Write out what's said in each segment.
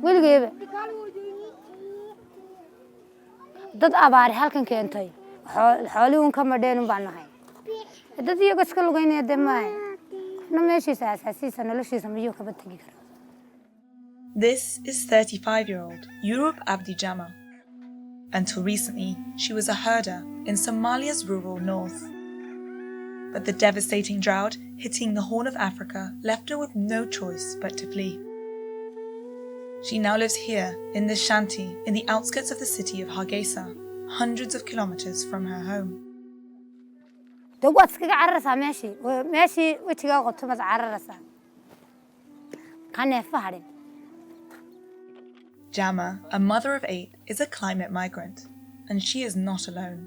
weligeeba dad abaari halkan keentay xoolihii uun ka madheen un baan nahay dad iyaga iska lugaynaya dee maahe qofna meeshiisa asaasiisa noloshiisa miyuu kaba tegi kara. This is 35-year-old Yurub Abdi Jama. Until recently, she was a herder in Somalia's rural north. But the devastating drought hitting the Horn of Africa left her with no choice but to flee. She now lives here in this shanty in the outskirts of the city of Hargeisa, hundreds of kilometers from her home. waad iskaga cararaysaa meeshii wejigaa qoto maad cararaysaa ka neefa hadhin. Jama, a mother of 8, is a climate migrant, and she is not alone.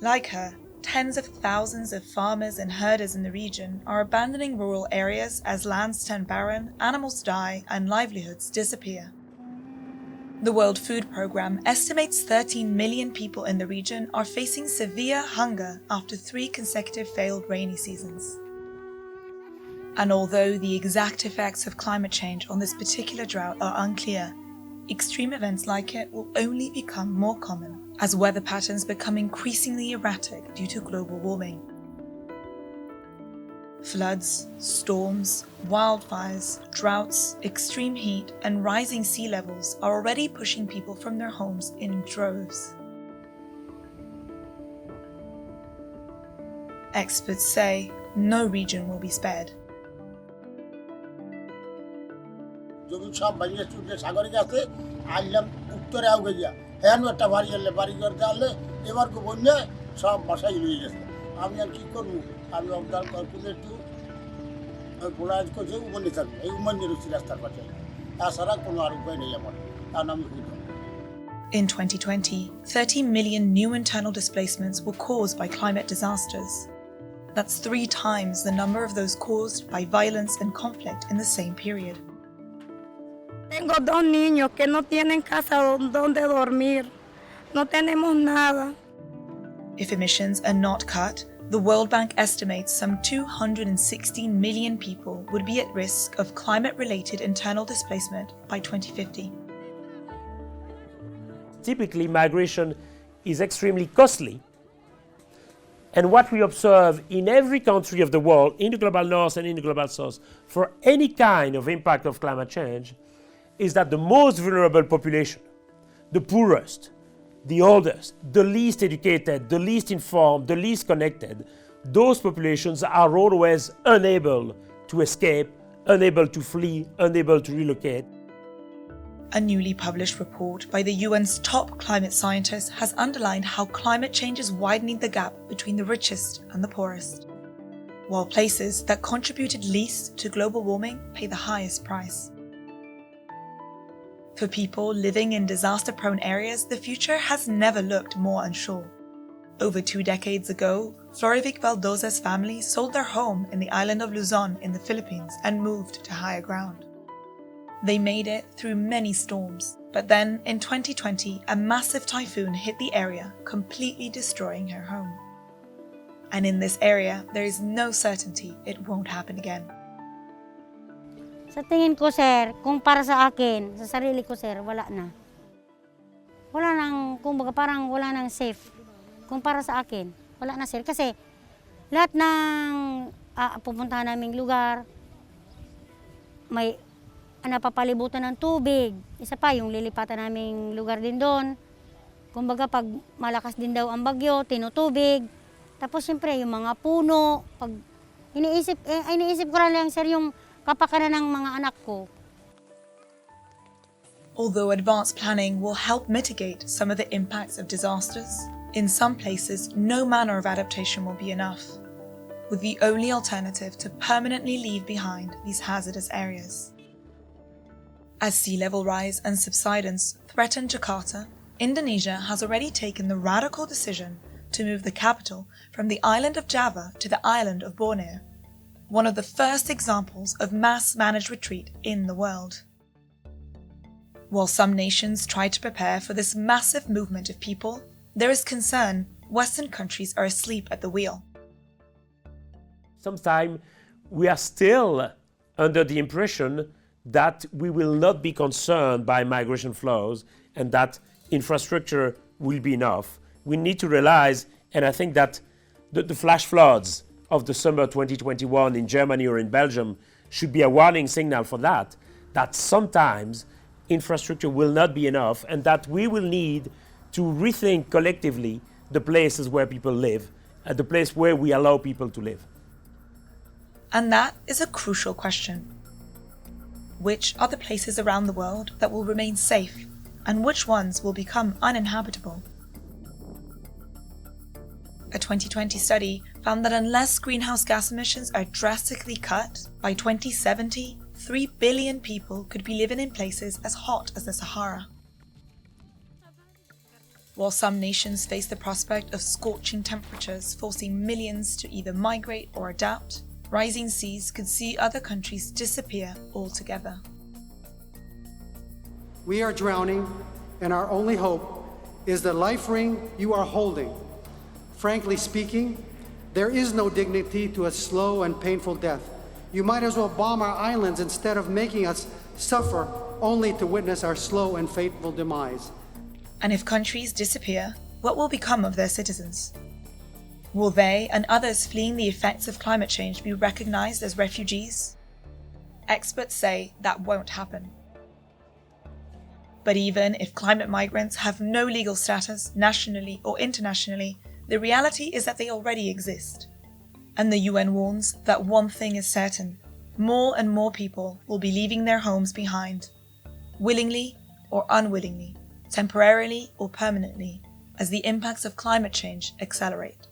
Like her, tens of thousands of farmers and herders in the region are abandoning rural areas as lands turn barren, animals die, and livelihoods disappear. The World Food Programme estimates 13 million people in the region are facing severe hunger after 3 consecutive failed rainy seasons. And although the exact effects of climate change on this particular drought are unclear, extreme events like it will only become more common as weather patterns become increasingly erratic due to global warming. Floods, storms, wildfires, droughts, extreme heat, and rising sea levels are already pushing people from their homes in droves. Experts say no region will be spared. সব বাড়িয়ে চুটে সাগরে গেছে আইলাম উত্তরে আউ গিয়া হ্যাঁ একটা বাড়ি এলে বাড়ি করে দিলে এবার কো বন্যা সব বাসায় লয়ে গেছে আমি আর কি করব আমি অবদান করতে একটু পোলাজ করছে উমনি থাকবে এই উমনি রুচি রাস্তার পাশে তাছাড়া কোনো আর উপায় নেই আমার কারণ আমি In 2020, 30 million new internal displacements were caused by climate disasters. That's 3 times the number of those caused by violence and conflict in the same period. Tengo 2 niños que no tienen casa donde dormir. No tenemos nada. If emissions are not cut, the World Bank estimates some 216 million people would be at risk of climate-related internal displacement by 2050. Typically, migration is extremely costly. And what we observe in every country of the world, in the global north and in the global south, for any kind of impact of climate change, is that the most vulnerable population, the poorest, the oldest, the least educated, the least informed, the least connected, those populations are always unable to escape, unable to flee, unable to relocate. A newly published report by the UN's top climate scientists has underlined how climate change is widening the gap between the richest and the poorest, while places that contributed least to global warming pay the highest price. For people living in disaster-prone areas, the future has never looked more unsure. Over 2 decades ago, Florivic Valdoza's family sold their home in the island of Luzon in the Philippines and moved to higher ground. They made it through many storms, but then in 2020, a massive typhoon hit the area, completely destroying her home. And in this area, there is no certainty it won't happen again. Sa tingin ko, sir, kung para sa akin, sa sarili ko, sir, wala na. Wala nang, kumbaga parang wala nang safe. Kung para sa akin, wala na, sir. Kasi lahat ng pupuntahan naming lugar, may napapalibutan ng tubig. Isa pa, yung lilipatan naming lugar din doon. Kumbaga, pag malakas din daw ang bagyo, tinutubig. Tapos, siyempre, yung mga puno. Pag iniisip ko lang, sir, yung kapakanan ng mga anak ko. Although advanced planning will help mitigate some of the impacts of disasters, in some places, no manner of adaptation will be enough, with the only alternative to permanently leave behind these hazardous areas. As sea level rise and subsidence threaten Jakarta, Indonesia has already taken the radical decision to move the capital from the island of Java to the island of Borneo, one of the first examples of mass-managed retreat in the world. While some nations try to prepare for this massive movement of people, there is concern Western countries are asleep at the wheel. Sometimes we are still under the impression that we will not be concerned by migration flows and that infrastructure will be enough. We need to realize, and I think that the flash floods of the summer 2021 in Germany or in Belgium should be a warning signal for that sometimes infrastructure will not be enough and that we will need to rethink collectively the places where people live, the place where we allow people to live. And that is a crucial question. Which are the places around the world that will remain safe, and which ones will become uninhabitable? A 2020 study found that unless greenhouse gas emissions are drastically cut, by 2070, 3 billion people could be living in places as hot as the Sahara. While some nations face the prospect of scorching temperatures forcing millions to either migrate or adapt, rising seas could see other countries disappear altogether. We are drowning, and our only hope is the life ring you are holding. Frankly speaking, there is no dignity to a slow and painful death. You might as well bomb our islands instead of making us suffer only to witness our slow and fateful demise. And if countries disappear, what will become of their citizens? Will they and others fleeing the effects of climate change be recognized as refugees? Experts say that won't happen. But even if climate migrants have no legal status, nationally or internationally, the reality is that they already exist. And the UN warns that one thing is certain: more and more people will be leaving their homes behind, willingly or unwillingly, temporarily or permanently, as the impacts of climate change accelerate.